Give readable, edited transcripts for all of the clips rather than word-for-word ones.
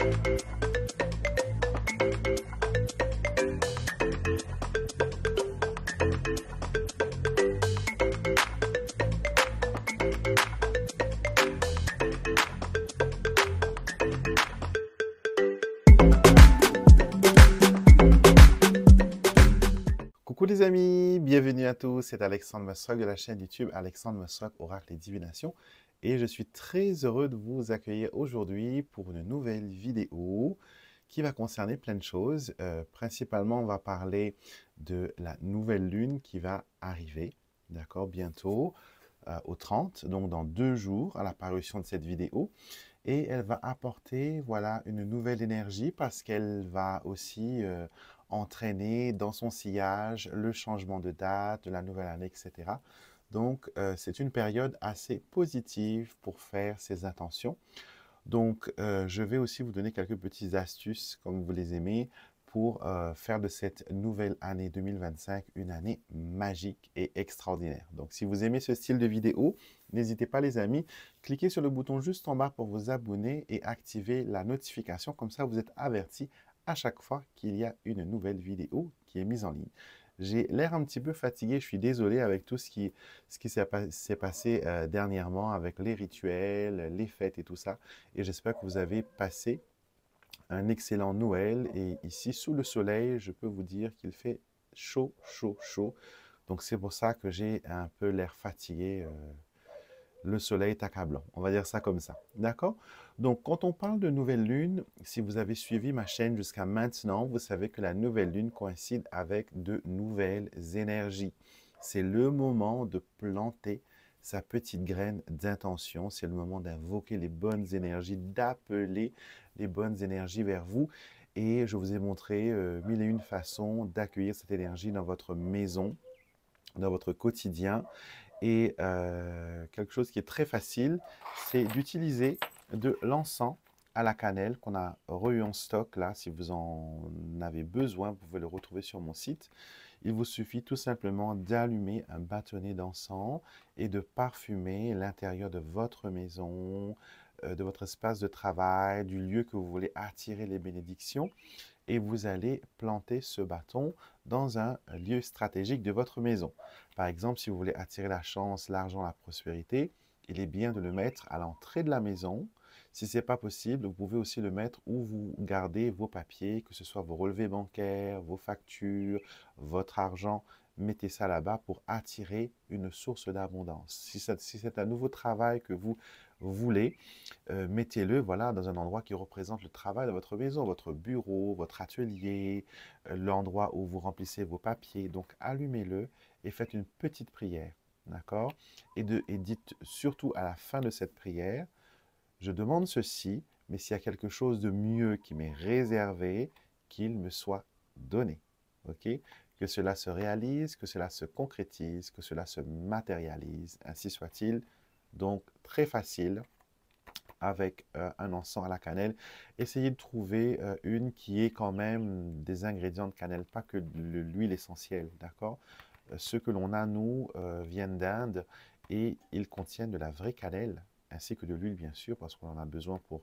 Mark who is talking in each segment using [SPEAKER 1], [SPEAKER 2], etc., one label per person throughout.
[SPEAKER 1] Coucou les amis, bienvenue à tous, c'est Alexandre Mosrock de la chaîne YouTube Alexandre Mosrock Oracle et Divination et je suis très heureux de vous accueillir aujourd'hui pour une nouvelle vidéo qui va concerner plein de choses. Principalement, on va parler de la nouvelle lune qui va arriver, d'accord, bientôt au 30, donc dans 2 jours à la parution de cette vidéo. Et elle va apporter, voilà, une nouvelle énergie parce qu'elle va aussi entraîner dans son sillage le changement de date, de la nouvelle année, etc. Donc, c'est une période assez positive pour faire ses intentions. Donc, je vais aussi vous donner quelques petites astuces, comme vous les aimez, pour faire de cette nouvelle année 2025 une année magique et extraordinaire. Donc, si vous aimez ce style de vidéo, n'hésitez pas les amis, cliquez sur le bouton juste en bas pour vous abonner et activer la notification. Comme ça, vous êtes averti à chaque fois qu'il y a une nouvelle vidéo qui est mise en ligne. J'ai l'air un petit peu fatigué, je suis désolé avec tout ce qui s'est passé dernièrement avec les rituels, les fêtes et tout ça. Et j'espère que vous avez passé un excellent Noël. Et ici, sous le soleil, je peux vous dire qu'il fait chaud, chaud, chaud. Donc c'est pour ça que j'ai un peu l'air fatigué. Le soleil est accablant. On va dire ça comme ça. D'accord? Donc, quand on parle de nouvelle lune, si vous avez suivi ma chaîne jusqu'à maintenant, vous savez que la nouvelle lune coïncide avec de nouvelles énergies. C'est le moment de planter sa petite graine d'intention. C'est le moment d'invoquer les bonnes énergies, d'appeler les bonnes énergies vers vous. Et je vous ai montré mille et une façons d'accueillir cette énergie dans votre maison, dans votre quotidien. Et quelque chose qui est très facile, c'est d'utiliser de l'encens à la cannelle qu'on a eu en stock là. Si vous en avez besoin, vous pouvez le retrouver sur mon site. Il vous suffit tout simplement d'allumer un bâtonnet d'encens et de parfumer l'intérieur de votre maison, de votre espace de travail, du lieu que vous voulez attirer les bénédictions. Et vous allez planter ce bâton dans un lieu stratégique de votre maison. Par exemple, si vous voulez attirer la chance, l'argent, la prospérité, il est bien de le mettre à l'entrée de la maison. Si ce n'est pas possible, vous pouvez aussi le mettre où vous gardez vos papiers, que ce soit vos relevés bancaires, vos factures, votre argent. Mettez ça là-bas pour attirer une source d'abondance. Si c'est un nouveau travail que vous voulez, mettez-le voilà, dans un endroit qui représente le travail de votre maison, votre bureau, votre atelier, l'endroit où vous remplissez vos papiers. Donc, allumez-le et faites une petite prière, d'accord? Et dites surtout à la fin de cette prière, je demande ceci, mais s'il y a quelque chose de mieux qui m'est réservé, qu'il me soit donné, ok? Que cela se réalise, que cela se concrétise, que cela se matérialise, ainsi soit-il. Donc, très facile avec un encens à la cannelle. Essayez de trouver une qui est quand même des ingrédients de cannelle, pas que de l'huile essentielle, d'accord? Ceux que l'on a, nous, viennent d'Inde et ils contiennent de la vraie cannelle, ainsi que de l'huile, bien sûr, parce qu'on en a besoin pour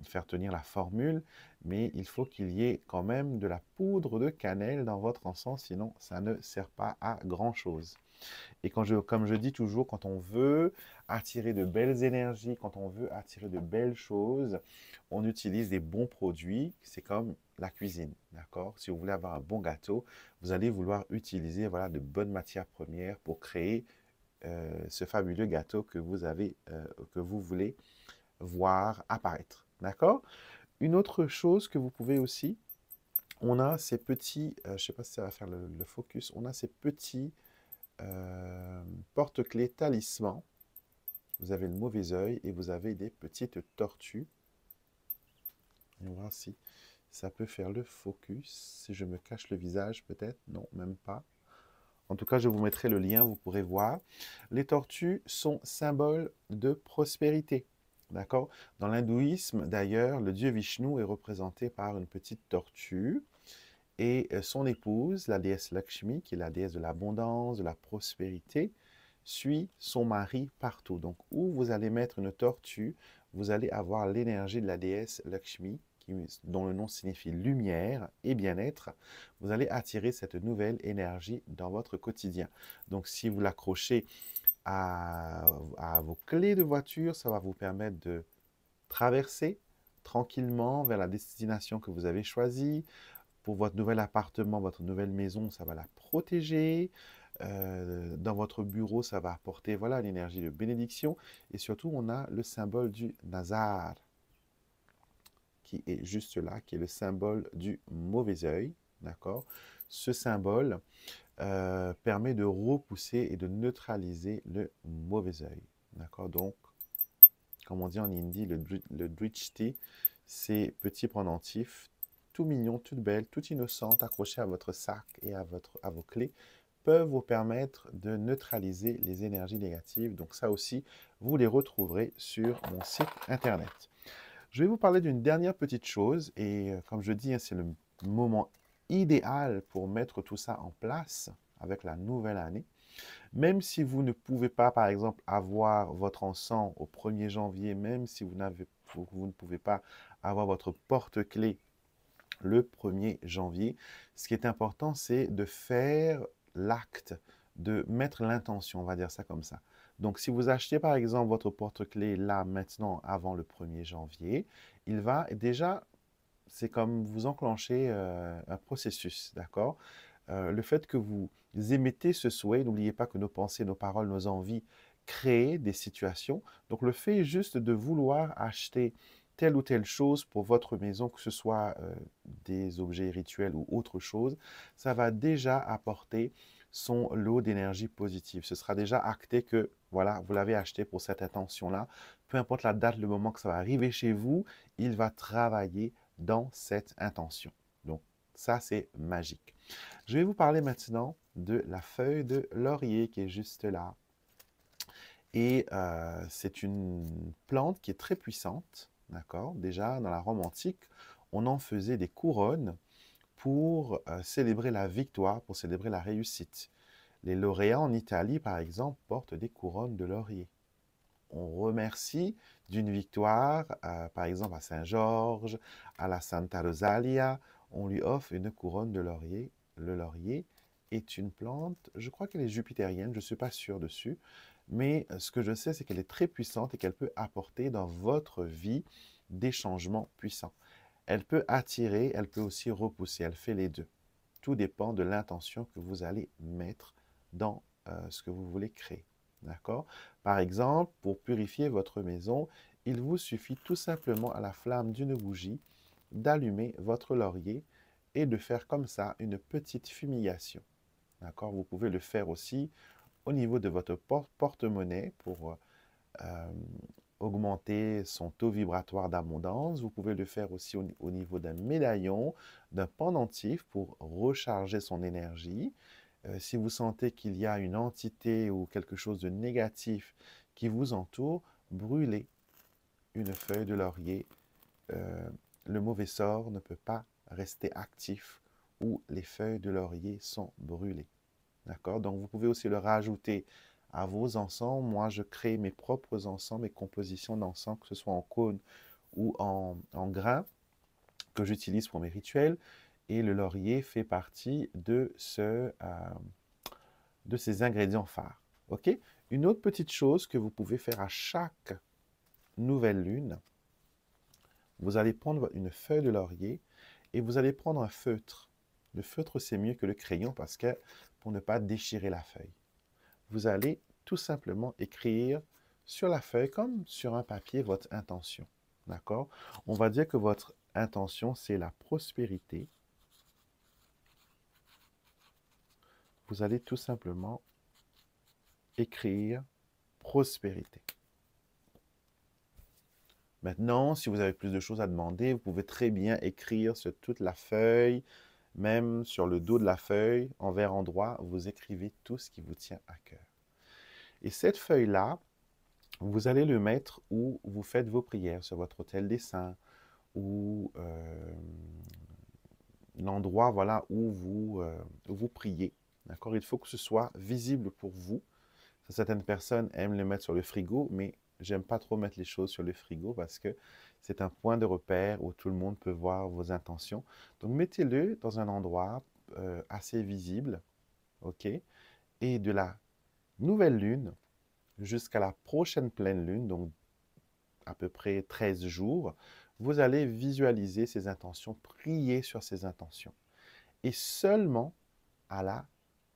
[SPEAKER 1] faire tenir la formule, mais il faut qu'il y ait quand même de la poudre de cannelle dans votre encens, sinon ça ne sert pas à grand-chose. Et comme je dis toujours, quand on veut attirer de belles énergies, quand on veut attirer de belles choses, on utilise des bons produits. C'est comme la cuisine, d'accord? Si vous voulez avoir un bon gâteau, vous allez vouloir utiliser voilà, de bonnes matières premières pour créer ce fabuleux gâteau que que vous voulez voir apparaître, d'accord? Une autre chose que vous pouvez aussi, on a ces petits, je ne sais pas si ça va faire le focus, on a ces petits porte-clés talisman. Vous avez le mauvais œil et vous avez des petites tortues. On va voir si ça peut faire le focus. Si je me cache le visage, peut-être. Non, même pas. En tout cas, je vous mettrai le lien, vous pourrez voir. Les tortues sont symboles de prospérité. D'accord? Dans l'hindouisme, d'ailleurs, le dieu Vishnu est représenté par une petite tortue. Et son épouse, la déesse Lakshmi, qui est la déesse de l'abondance, de la prospérité, suit son mari partout. Donc, où vous allez mettre une tortue, vous allez avoir l'énergie de la déesse Lakshmi, dont le nom signifie lumière et bien-être. Vous allez attirer cette nouvelle énergie dans votre quotidien. Donc, si vous l'accrochez à vos clés de voiture, ça va vous permettre de traverser tranquillement vers la destination que vous avez choisie. Pour votre nouvel appartement, votre nouvelle maison, ça va la protéger. Dans votre bureau, ça va apporter voilà, l'énergie de bénédiction. Et surtout, on a le symbole du Nazar, qui est juste là, qui est le symbole du mauvais œil. D'accord? Ce symbole permet de repousser et de neutraliser le mauvais œil. D'accord? Donc, comme on dit en hindi, le drishti, c'est petit pendentif, tout mignon, toute belle, toute innocente, accroché à votre sac et à vos clés, peuvent vous permettre de neutraliser les énergies négatives. Donc ça aussi, vous les retrouverez sur mon site internet. Je vais vous parler d'une dernière petite chose, et comme je dis, hein, c'est le moment idéal pour mettre tout ça en place avec la nouvelle année. Même si vous ne pouvez pas, par exemple, avoir votre encens au 1er janvier, même si vous ne pouvez pas avoir votre porte-clés le 1er janvier, ce qui est important, c'est de faire l'acte, de mettre l'intention, on va dire ça comme ça. Donc, si vous achetez, par exemple, votre porte-clés là, maintenant, avant le 1er janvier, il va déjà, c'est comme vous enclenchez un processus, d'accord? Le fait que vous émettez ce souhait, n'oubliez pas que nos pensées, nos paroles, nos envies créent des situations. Donc le fait juste de vouloir acheter telle ou telle chose pour votre maison, que ce soit des objets rituels ou autre chose, ça va déjà apporter son lot d'énergie positive. Ce sera déjà acté que, voilà, vous l'avez acheté pour cette intention-là. Peu importe la date, le moment que ça va arriver chez vous, il va travailler dans cette intention. Donc, ça, c'est magique. Je vais vous parler maintenant de la feuille de laurier qui est juste là. Et c'est une plante qui est très puissante, d'accord? Déjà, dans la Rome antique, on en faisait des couronnes pour célébrer la victoire, pour célébrer la réussite. Les lauréats en Italie, par exemple, portent des couronnes de laurier. On remercie d'une victoire, par exemple à Saint-Georges, à la Santa Rosalia, on lui offre une couronne de laurier. Le laurier est une plante, je crois qu'elle est jupitérienne, je ne suis pas sûr dessus, mais ce que je sais, c'est qu'elle est très puissante et qu'elle peut apporter dans votre vie des changements puissants. Elle peut attirer, elle peut aussi repousser, elle fait les deux. Tout dépend de l'intention que vous allez mettre dans ce que vous voulez créer. D'accord? Par exemple, pour purifier votre maison, il vous suffit tout simplement à la flamme d'une bougie d'allumer votre laurier et de faire comme ça une petite fumigation. D'accord? Vous pouvez le faire aussi au niveau de votre porte-monnaie pour augmenter son taux vibratoire d'abondance. Vous pouvez le faire aussi au niveau d'un médaillon, d'un pendentif pour recharger son énergie. Si vous sentez qu'il y a une entité ou quelque chose de négatif qui vous entoure, brûlez une feuille de laurier. Le mauvais sort ne peut pas rester actif où les feuilles de laurier sont brûlées. D'accord? Donc, vous pouvez aussi le rajouter à vos encens. Moi, je crée mes propres encens, mes compositions d'encens, que ce soit en cône ou en grains, que j'utilise pour mes rituels. Et le laurier fait partie de ces ingrédients phares. OK? Une autre petite chose que vous pouvez faire à chaque nouvelle lune, vous allez prendre une feuille de laurier et vous allez prendre un feutre. Le feutre, c'est mieux que le crayon parce que pour ne pas déchirer la feuille. Vous allez tout simplement écrire sur la feuille, comme sur un papier, votre intention. D'accord? On va dire que votre intention, c'est la prospérité. Vous allez tout simplement écrire prospérité. Maintenant, si vous avez plus de choses à demander, vous pouvez très bien écrire sur toute la feuille, même sur le dos de la feuille, en vert endroit, vous écrivez tout ce qui vous tient à cœur. Et cette feuille-là, vous allez le mettre où vous faites vos prières, sur votre autel des saints, ou l'endroit voilà, où vous priez. D'accord? Il faut que ce soit visible pour vous. Certaines personnes aiment le mettre sur le frigo, mais J'aime pas trop mettre les choses sur le frigo parce que c'est un point de repère où tout le monde peut voir vos intentions. Donc mettez-le dans un endroit assez visible, ok? Et de la nouvelle lune jusqu'à la prochaine pleine lune, donc à peu près 13 jours, vous allez visualiser ces intentions, prier sur ces intentions. Et seulement à la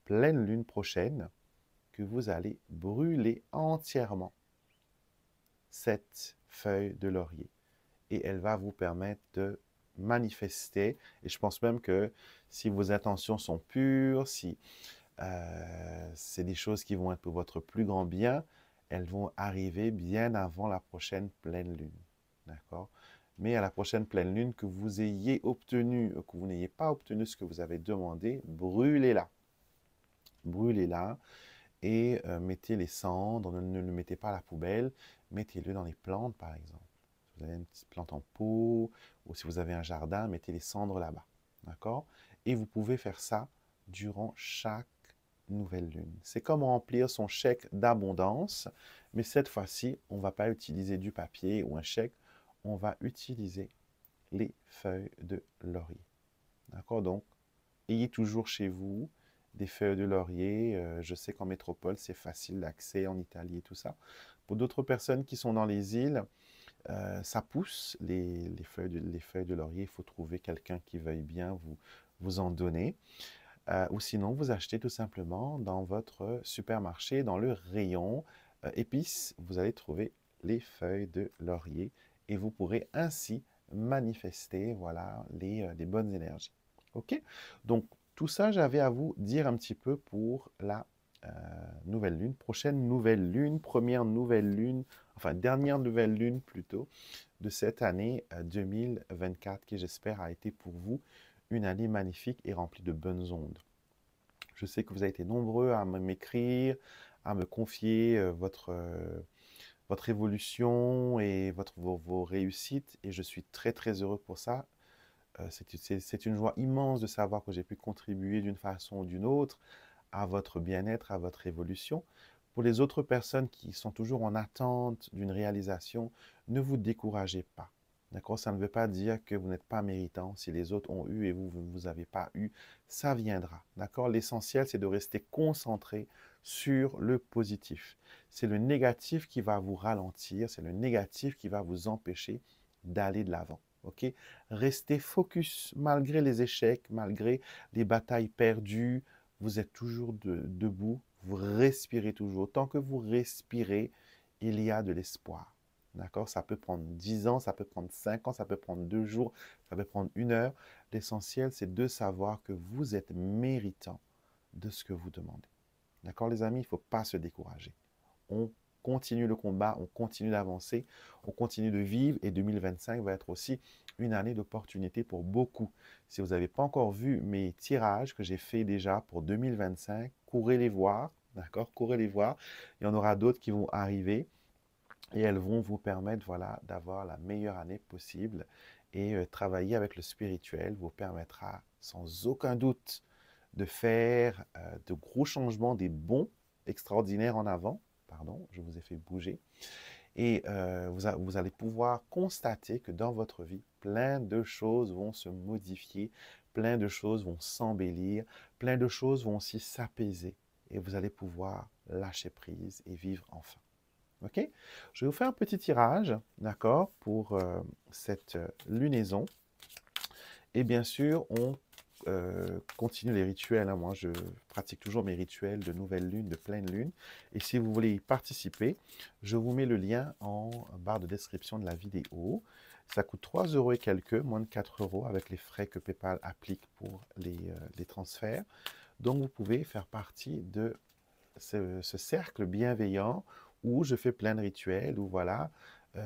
[SPEAKER 1] pleine lune prochaine que vous allez brûler entièrement cette feuille de laurier. Et elle va vous permettre de manifester. Et je pense même que si vos intentions sont pures, si c'est des choses qui vont être pour votre plus grand bien, elles vont arriver bien avant la prochaine pleine lune. D'accord? Mais à la prochaine pleine lune, que vous ayez obtenu, que vous n'ayez pas obtenu ce que vous avez demandé, brûlez-la. Brûlez-la et mettez les cendres, ne le mettez pas à la poubelle, mettez-le dans les plantes par exemple. Si vous avez une petite plante en pot, ou si vous avez un jardin, mettez les cendres là-bas. D'accord? Et vous pouvez faire ça durant chaque nouvelle lune. C'est comme remplir son chèque d'abondance, mais cette fois-ci, on ne va pas utiliser du papier ou un chèque, on va utiliser les feuilles de laurier. D'accord? Donc, ayez toujours chez vous des feuilles de laurier. Je sais qu'en métropole, c'est facile d'accès en Italie et tout ça. Pour d'autres personnes qui sont dans les îles, ça pousse les feuilles de laurier. Il faut trouver quelqu'un qui veuille bien vous en donner. Ou sinon, vous achetez tout simplement dans votre supermarché, dans le rayon épices, vous allez trouver les feuilles de laurier et vous pourrez ainsi manifester voilà, les bonnes énergies. OK? Donc, tout ça, j'avais à vous dire un petit peu pour la nouvelle lune, prochaine nouvelle lune, première nouvelle lune, enfin dernière nouvelle lune plutôt, de cette année 2024 qui j'espère a été pour vous une année magnifique et remplie de bonnes ondes. Je sais que vous avez été nombreux à m'écrire, à me confier votre évolution et vos réussites et je suis très très heureux pour ça. C'est une joie immense de savoir que j'ai pu contribuer d'une façon ou d'une autre à votre bien-être, à votre évolution. Pour les autres personnes qui sont toujours en attente d'une réalisation, ne vous découragez pas. D'accord? Ça ne veut pas dire que vous n'êtes pas méritant. Si les autres ont eu et vous n'avez pas eu, ça viendra. D'accord? L'essentiel, c'est de rester concentré sur le positif. C'est le négatif qui va vous ralentir, c'est le négatif qui va vous empêcher d'aller de l'avant. OK? Restez focus malgré les échecs, malgré les batailles perdues. Vous êtes toujours debout, vous respirez toujours. Tant que vous respirez, il y a de l'espoir. D'accord? Ça peut prendre 10 ans, ça peut prendre 5 ans, ça peut prendre 2 jours, ça peut prendre 1 heure. L'essentiel, c'est de savoir que vous êtes méritant de ce que vous demandez. D'accord, les amis? Il ne faut pas se décourager. On continue le combat, on continue d'avancer, on continue de vivre et 2025 va être aussi une année d'opportunités pour beaucoup. Si vous n'avez pas encore vu mes tirages que j'ai fait déjà pour 2025, courez les voir, d'accord? Courez les voir. Il y en aura d'autres qui vont arriver et elles vont vous permettre voilà, d'avoir la meilleure année possible et travailler avec le spirituel vous permettra sans aucun doute de faire de gros changements, des bons extraordinaires en avant. Pardon, je vous ai fait bouger. Et vous allez pouvoir constater que dans votre vie, plein de choses vont se modifier, plein de choses vont s'embellir, plein de choses vont aussi s'apaiser. Et vous allez pouvoir lâcher prise et vivre enfin. OK? Je vais vous faire un petit tirage, d'accord, pour cette lunaison. Et bien sûr, on continue les rituels. Hein. Moi, je pratique toujours mes rituels de nouvelle lune, de pleine lune. Et si vous voulez y participer, je vous mets le lien en barre de description de la vidéo. Ça coûte 3 € et quelques, moins de 4 € avec les frais que PayPal applique pour les transferts. Donc, vous pouvez faire partie de ce cercle bienveillant où je fais plein de rituels, où voilà,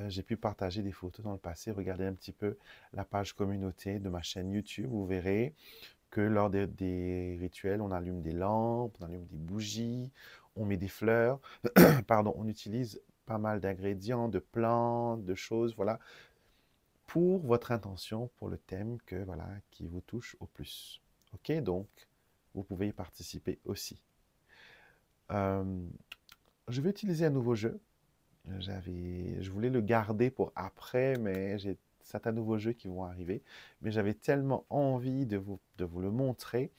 [SPEAKER 1] j'ai pu partager des photos dans le passé. Regardez un petit peu la page communauté de ma chaîne YouTube. Vous verrez que lors des rituels, on allume des lampes, on allume des bougies, on met des fleurs. Pardon, on utilise pas mal d'ingrédients, de plantes, de choses, voilà, pour votre intention, pour le thème que, voilà, qui vous touche au plus. OK? Donc, vous pouvez y participer aussi. Je vais utiliser un nouveau jeu. je voulais le garder pour après, mais j'ai certains nouveaux jeux qui vont arriver. Mais j'avais tellement envie de vous le montrer.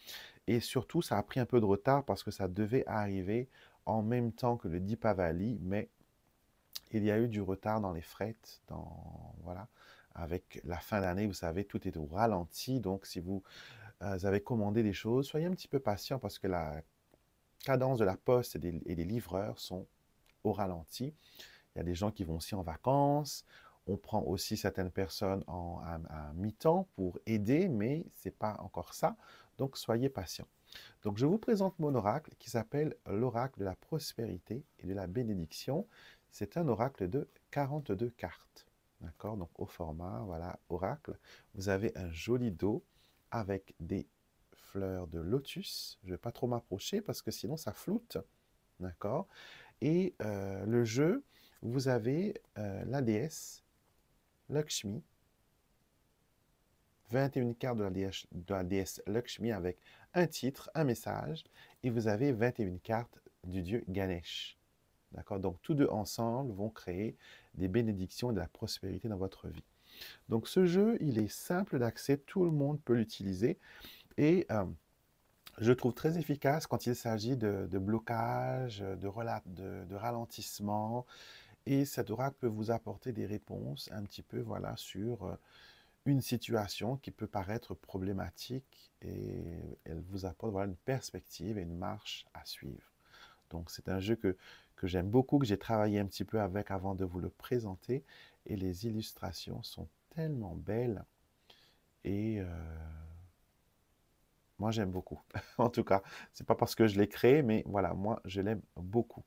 [SPEAKER 1] Et surtout, ça a pris un peu de retard parce que ça devait arriver en même temps que le Deepavali, mais il y a eu du retard dans les fret, voilà. Avec la fin d'année, vous savez, tout est au ralenti. Donc, si vous avez commandé des choses, soyez un petit peu patient parce que la cadence de la poste et des livreurs sont au ralenti. Il y a des gens qui vont aussi en vacances. On prend aussi certaines personnes à mi-temps pour aider, mais ce n'est pas encore ça. Donc, soyez patients. Donc, je vous présente mon oracle qui s'appelle l'oracle de la prospérité et de la bénédiction. C'est un oracle de 42 cartes. D'accord? Donc, au format, voilà, oracle. Vous avez un joli dos avec des fleurs de lotus. Je ne vais pas trop m'approcher parce que sinon ça floute. D'accord? Et le jeu, vous avez la déesse Lakshmi, 21 cartes de la déesse Lakshmi avec un titre, un message, et vous avez 21 cartes du dieu Ganesh. D'accord? Donc, tous deux ensemble vont créer des bénédictions et de la prospérité dans votre vie. Donc, ce jeu, il est simple d'accès, tout le monde peut l'utiliser, et je le trouve très efficace quand il s'agit de blocage, de ralentissement, et cet oracle peut vous apporter des réponses un petit peu voilà, sur une situation qui peut paraître problématique et elle vous apporte voilà, une perspective et une marche à suivre. Donc c'est un jeu que j'aime beaucoup, que j'ai travaillé un petit peu avec avant de vous le présenter et les illustrations sont tellement belles et moi j'aime beaucoup. En tout cas, c'est pas parce que je l'ai créé, mais voilà, moi je l'aime beaucoup.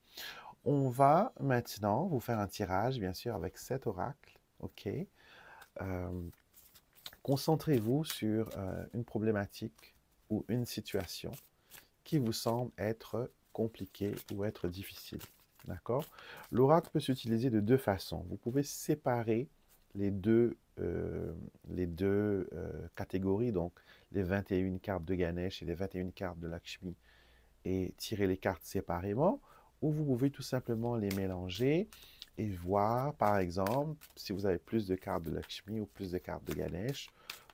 [SPEAKER 1] On va maintenant vous faire un tirage, bien sûr, avec cet oracle. OK. Concentrez-vous sur une problématique ou une situation qui vous semble être compliquée ou être difficile. D'accord? L'oracle peut s'utiliser de deux façons. Vous pouvez séparer les deux catégories, donc les 21 cartes de Ganesh et les 21 cartes de Lakshmi, et tirer les cartes séparément, ou vous pouvez tout simplement les mélanger et voir, par exemple, si vous avez plus de cartes de Lakshmi ou plus de cartes de Ganesh,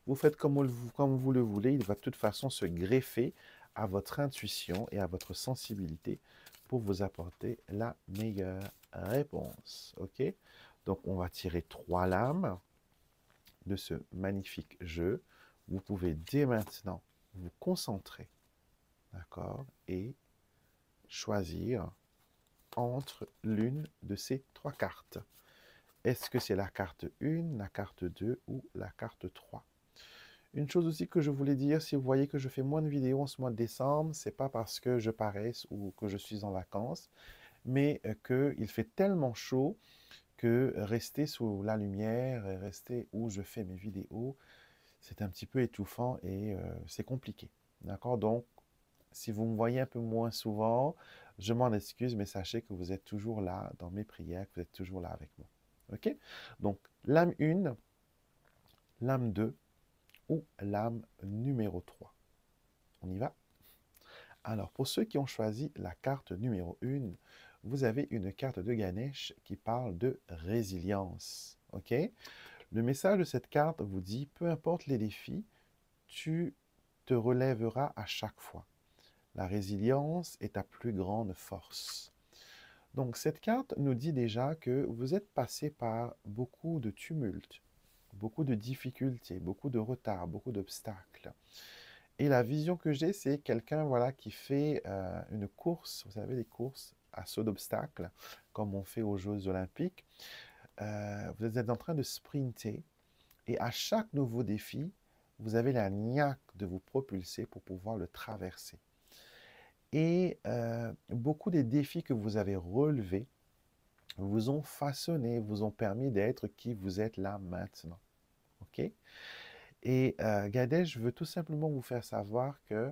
[SPEAKER 1] vous faites comme vous le voulez, il va de toute façon se greffer à votre intuition et à votre sensibilité pour vous apporter la meilleure réponse. OK? Donc, on va tirer 3 lames de ce magnifique jeu. Vous pouvez dès maintenant vous concentrer, d'accord, et choisir entre l'une de ces 3 cartes. Est-ce que c'est la carte 1, la carte 2 ou la carte 3? Une chose aussi que je voulais dire, si vous voyez que je fais moins de vidéos en ce mois de décembre, c'est pas parce que je paresse ou que je suis en vacances, mais qu'il fait tellement chaud que rester sous la lumière et rester où je fais mes vidéos, c'est un petit peu étouffant et c'est compliqué. D'accord? Donc, si vous me voyez un peu moins souvent, je m'en excuse, mais sachez que vous êtes toujours là dans mes prières, que vous êtes toujours là avec moi. OK? Donc, lame 1, lame 2 ou lame numéro 3. On y va? Alors, pour ceux qui ont choisi la carte numéro 1, vous avez une carte de Ganesh qui parle de résilience. OK? Le message de cette carte vous dit, peu importe les défis, tu te relèveras à chaque fois. La résilience est ta plus grande force. Donc cette carte nous dit déjà que vous êtes passé par beaucoup de tumultes, beaucoup de difficultés, beaucoup de retards, beaucoup d'obstacles. Et la vision que j'ai, c'est quelqu'un voilà, qui fait une course, vous savez, des courses à saut d'obstacles, comme on fait aux Jeux Olympiques. Vous êtes en train de sprinter et à chaque nouveau défi, vous avez la niaque de vous propulser pour pouvoir le traverser. Et beaucoup des défis que vous avez relevés vous ont façonné, vous ont permis d'être qui vous êtes là maintenant. OK? Et Gadesh, je veux tout simplement vous faire savoir que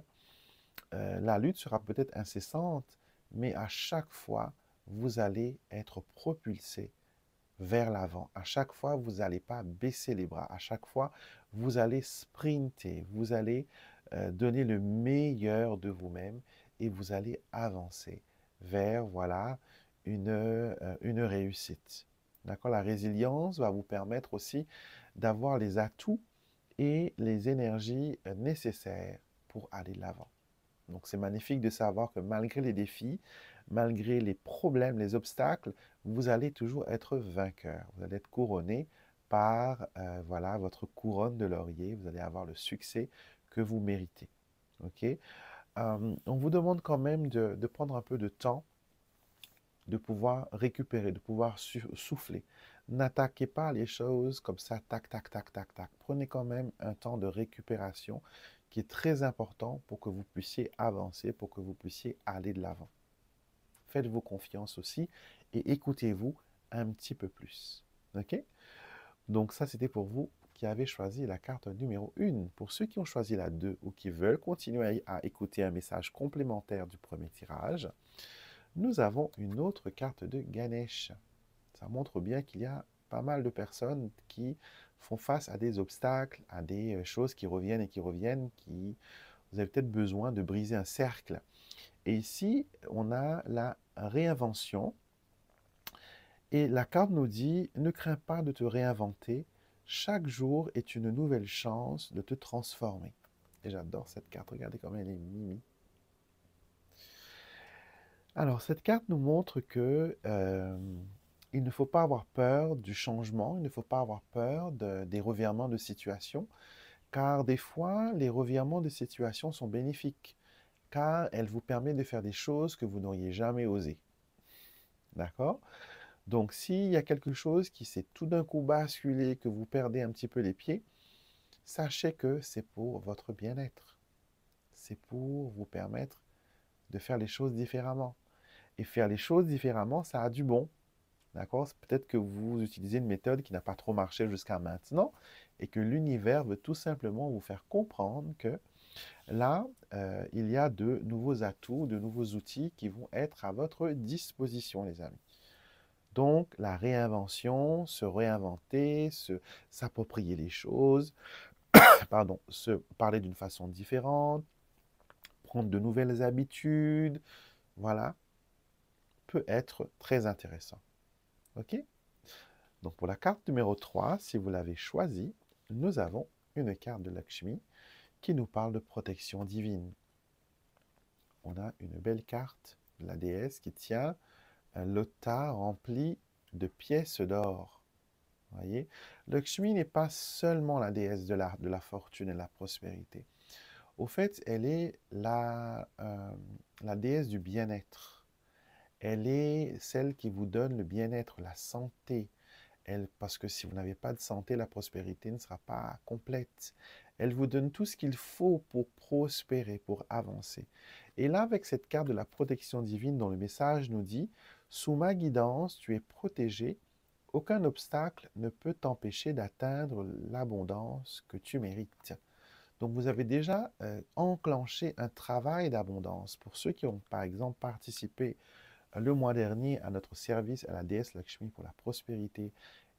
[SPEAKER 1] la lutte sera peut-être incessante, mais à chaque fois, vous allez être propulsé vers l'avant. À chaque fois, vous n'allez pas baisser les bras. À chaque fois, vous allez sprinter. Vous allez donner le meilleur de vous-même et vous allez avancer vers, voilà, une réussite. D'accord? La résilience va vous permettre aussi d'avoir les atouts et les énergies nécessaires pour aller de l'avant. Donc c'est magnifique de savoir que malgré les défis, malgré les problèmes, les obstacles, vous allez toujours être vainqueur. Vous allez être couronné par voilà, votre couronne de laurier. Vous allez avoir le succès que vous méritez. Ok? On vous demande quand même de prendre un peu de temps, de pouvoir récupérer, de pouvoir souffler. N'attaquez pas les choses comme ça, tac, tac, tac, tac, tac. Prenez quand même un temps de récupération qui est très important pour que vous puissiez avancer, pour que vous puissiez aller de l'avant. Faites-vous confiance aussi et écoutez-vous un petit peu plus. OK? Donc ça, c'était pour vous qui avez choisi la carte numéro 1. Pour ceux qui ont choisi la 2 ou qui veulent continuer à écouter un message complémentaire du premier tirage, nous avons une autre carte de Ganesh. Ça montre bien qu'il y a pas mal de personnes qui font face à des obstacles, à des choses qui reviennent et qui reviennent, qui vous avez peut-être besoin de briser un cercle. Et ici, on a la réinvention. Et la carte nous dit, ne crains pas de te réinventer. Chaque jour est une nouvelle chance de te transformer. Et j'adore cette carte. Regardez comme elle est mimi. Alors, cette carte nous montre que il ne faut pas avoir peur du changement, il ne faut pas avoir peur des revirements de situation, car des fois, les revirements de situation sont bénéfiques, car elles vous permettent de faire des choses que vous n'auriez jamais osé. D'accord? Donc, s'il y a quelque chose qui s'est tout d'un coup basculé, que vous perdez un petit peu les pieds, sachez que c'est pour votre bien-être. C'est pour vous permettre de faire les choses différemment. Et faire les choses différemment, ça a du bon. D'accord? Peut-être que vous utilisez une méthode qui n'a pas trop marché jusqu'à maintenant et que l'univers veut tout simplement vous faire comprendre que là, il y a de nouveaux atouts, de nouveaux outils qui vont être à votre disposition, les amis. Donc, la réinvention, se réinventer, s'approprier les choses, pardon, se parler d'une façon différente, prendre de nouvelles habitudes, voilà, peut être très intéressant. OK? Donc, pour la carte numéro 3, si vous l'avez choisie, nous avons une carte de Lakshmi qui nous parle de protection divine. On a une belle carte de la déesse qui tient un lota rempli de pièces d'or. Voyez, Lakshmi n'est pas seulement la déesse de la fortune et de la prospérité. Au fait, elle est la déesse du bien-être. Elle est celle qui vous donne le bien-être, la santé. Parce que si vous n'avez pas de santé, la prospérité ne sera pas complète. Elle vous donne tout ce qu'il faut pour prospérer, pour avancer. Et là, avec cette carte de la protection divine dont le message nous dit, sous ma guidance, tu es protégé. Aucun obstacle ne peut t'empêcher d'atteindre l'abondance que tu mérites. Donc, vous avez déjà enclenché un travail d'abondance. Pour ceux qui ont, par exemple, participé le mois dernier à notre service à la déesse Lakshmi pour la prospérité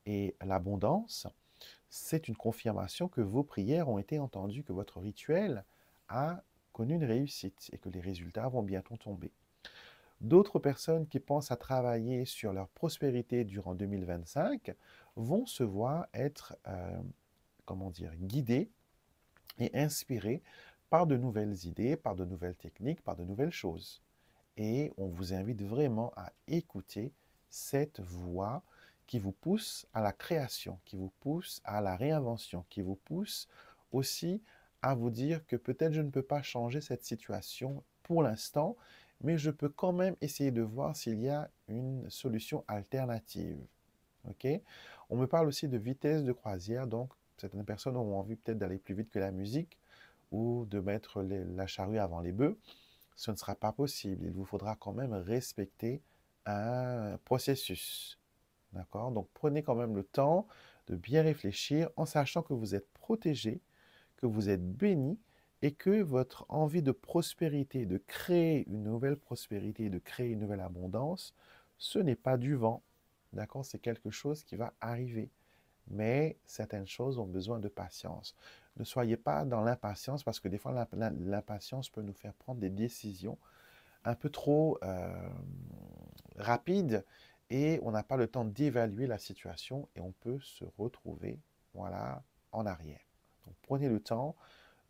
[SPEAKER 1] et l'abondance, c'est une confirmation que vos prières ont été entendues, que votre rituel a connu une réussite et que les résultats vont bientôt tomber. D'autres personnes qui pensent à travailler sur leur prospérité durant 2025 vont se voir être, comment dire, guidées et inspirées par de nouvelles idées, par de nouvelles techniques, par de nouvelles choses. Et on vous invite vraiment à écouter cette voix qui vous pousse à la création, qui vous pousse à la réinvention, qui vous pousse aussi à vous dire que peut-être je ne peux pas changer cette situation pour l'instant, mais je peux quand même essayer de voir s'il y a une solution alternative. OK? On me parle aussi de vitesse de croisière, donc certaines personnes auront envie peut-être d'aller plus vite que la musique ou de mettre la charrue avant les bœufs. Ce ne sera pas possible. Il vous faudra quand même respecter un processus. D'accord? Donc prenez quand même le temps de bien réfléchir en sachant que vous êtes protégé, que vous êtes béni et que votre envie de prospérité, de créer une nouvelle prospérité, de créer une nouvelle abondance, ce n'est pas du vent. D'accord? C'est quelque chose qui va arriver. Mais certaines choses ont besoin de patience. Ne soyez pas dans l'impatience parce que des fois, l'impatience peut nous faire prendre des décisions un peu trop rapide et on n'a pas le temps d'évaluer la situation et on peut se retrouver, voilà, en arrière. Donc, prenez le temps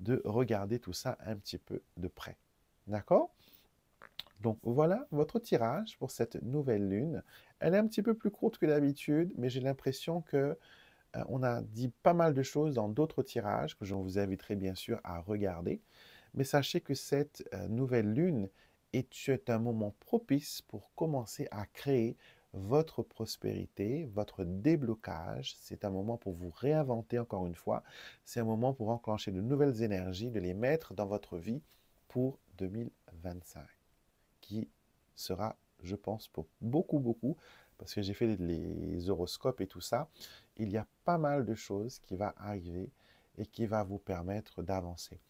[SPEAKER 1] de regarder tout ça un petit peu de près. D'accord? Donc, voilà votre tirage pour cette nouvelle lune. Elle est un petit peu plus courte que d'habitude, mais j'ai l'impression que on a dit pas mal de choses dans d'autres tirages que je vous inviterai bien sûr à regarder. Mais sachez que cette nouvelle lune est un moment propice pour commencer à créer votre prospérité, votre déblocage. C'est un moment pour vous réinventer encore une fois. C'est un moment pour enclencher de nouvelles énergies, de les mettre dans votre vie pour 2025, qui sera, je pense, pour beaucoup, beaucoup, parce que j'ai fait les horoscopes et tout ça, il y a pas mal de choses qui vont arriver et qui va vous permettre d'avancer.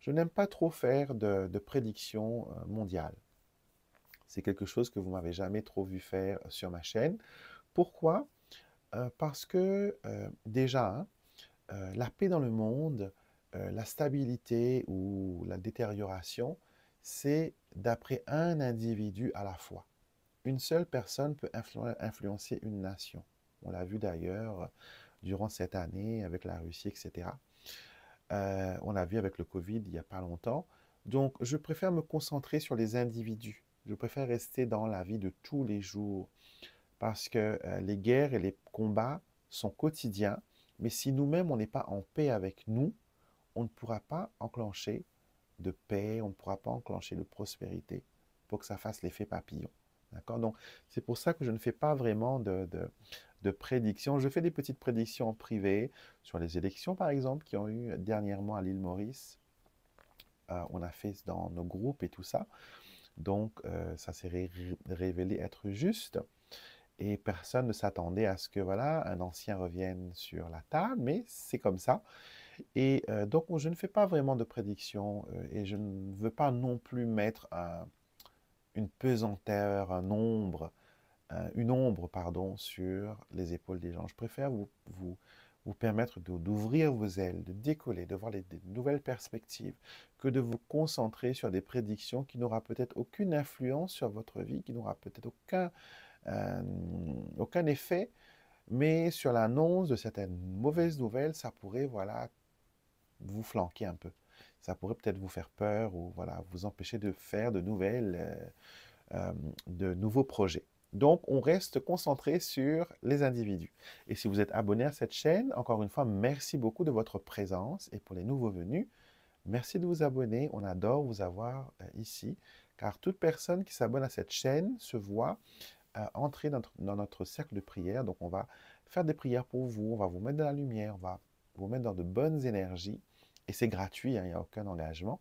[SPEAKER 1] Je n'aime pas trop faire de prédictions mondiales. C'est quelque chose que vous m'avez jamais trop vu faire sur ma chaîne. Pourquoi? Parce que déjà, hein, la paix dans le monde, la stabilité ou la détérioration, c'est d'après un individu à la fois. Une seule personne peut influencer une nation. On l'a vu d'ailleurs durant cette année avec la Russie, etc. On l'a vu avec le Covid il n'y a pas longtemps. Donc, je préfère me concentrer sur les individus. Je préfère rester dans la vie de tous les jours parce que les guerres et les combats sont quotidiens. Mais si nous-mêmes, on n'est pas en paix avec nous, on ne pourra pas enclencher de paix, on ne pourra pas enclencher de prospérité pour que ça fasse l'effet papillon. D'accord? Donc, c'est pour ça que je ne fais pas vraiment de prédictions. Je fais des petites prédictions en privé sur les élections, par exemple, qui ont eu dernièrement à l'île Maurice. On a fait dans nos groupes et tout ça. Donc, ça s'est révélé être juste. Et personne ne s'attendait à ce que, voilà, un ancien revienne sur la table, mais c'est comme ça. Et donc, je ne fais pas vraiment de prédictions et je ne veux pas non plus mettre une pesanteur, une ombre, pardon, sur les épaules des gens. Je préfère vous permettre d'ouvrir vos ailes, de décoller, de voir des nouvelles perspectives, que de vous concentrer sur des prédictions qui n'aura peut-être aucune influence sur votre vie, qui n'aura peut-être aucun effet, mais sur l'annonce de certaines mauvaises nouvelles, ça pourrait, voilà, vous flanquer un peu. Ça pourrait peut-être vous faire peur ou voilà, vous empêcher de faire de nouveaux projets. Donc, on reste concentré sur les individus. Et si vous êtes abonné à cette chaîne, encore une fois, merci beaucoup de votre présence. Et pour les nouveaux venus, merci de vous abonner. On adore vous avoir ici, car toute personne qui s'abonne à cette chaîne se voit entrer dans notre cercle de prière. Donc, on va faire des prières pour vous, on va vous mettre dans la lumière, on va vous mettre dans de bonnes énergies. Et c'est gratuit, hein, il n'y a aucun engagement.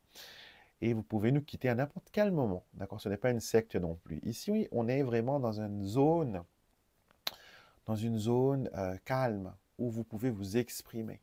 [SPEAKER 1] Et vous pouvez nous quitter à n'importe quel moment. D'accord? Ce n'est pas une secte non plus. Ici, oui, on est vraiment dans une zone calme où vous pouvez vous exprimer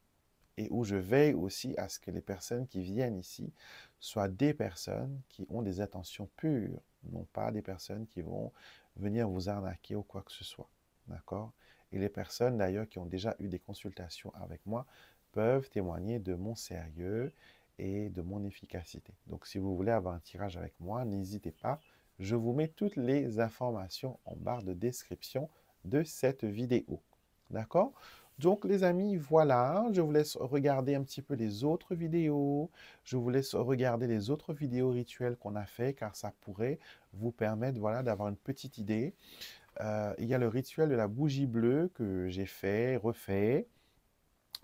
[SPEAKER 1] et où je veille aussi à ce que les personnes qui viennent ici soient des personnes qui ont des intentions pures, non pas des personnes qui vont venir vous arnaquer ou quoi que ce soit. D'accord? Et les personnes d'ailleurs qui ont déjà eu des consultations avec moi peuvent témoigner de mon sérieux et de mon efficacité. Donc si vous voulez avoir un tirage avec moi, n'hésitez pas. Je vous mets toutes les informations en barre de description de cette vidéo. D'accord? Donc les amis, voilà, je vous laisse regarder un petit peu les autres vidéos. Je vous laisse regarder les autres vidéos rituelles qu'on a fait car ça pourrait vous permettre voilà, d'avoir une petite idée. Il y a le rituel de la bougie bleue que j'ai fait, refait.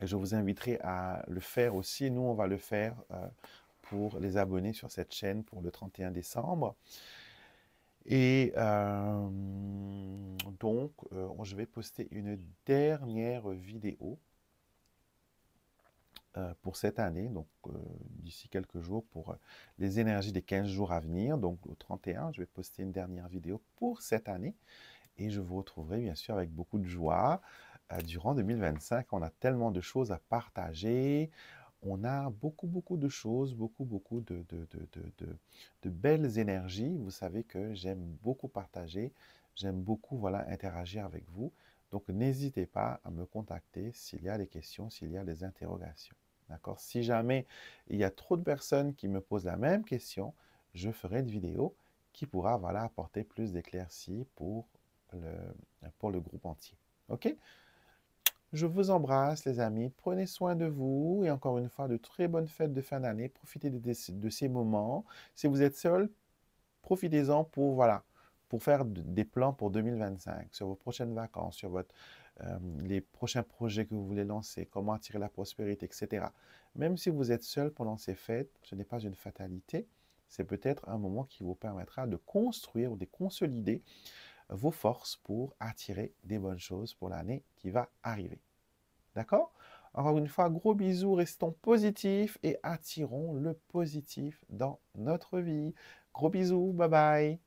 [SPEAKER 1] Et je vous inviterai à le faire aussi. Nous, on va le faire pour les abonnés sur cette chaîne pour le 31 décembre. Et donc, je vais poster une dernière vidéo pour cette année, donc d'ici quelques jours pour les énergies des 15 jours à venir. Donc, au 31, je vais poster une dernière vidéo pour cette année. Et je vous retrouverai bien sûr avec beaucoup de joie durant 2025. On a tellement de choses à partager. On a beaucoup, beaucoup de choses, beaucoup de belles énergies. Vous savez que j'aime beaucoup partager, j'aime beaucoup voilà, interagir avec vous. Donc, n'hésitez pas à me contacter s'il y a des questions, s'il y a des interrogations. D'accord? Si jamais il y a trop de personnes qui me posent la même question, je ferai une vidéo qui pourra, voilà, apporter plus d'éclaircies pour le groupe entier. OK? Je vous embrasse, les amis. Prenez soin de vous. Et encore une fois, de très bonnes fêtes de fin d'année. Profitez de ces moments. Si vous êtes seul, profitez-en pour, voilà, pour faire des plans pour 2025, sur vos prochaines vacances, sur les prochains projets que vous voulez lancer, comment attirer la prospérité, etc. Même si vous êtes seul pendant ces fêtes, ce n'est pas une fatalité. C'est peut-être un moment qui vous permettra de construire ou de consolider vos forces pour attirer des bonnes choses pour l'année qui va arriver. D'accord? Encore une fois, gros bisous, restons positifs et attirons le positif dans notre vie. Gros bisous, bye bye.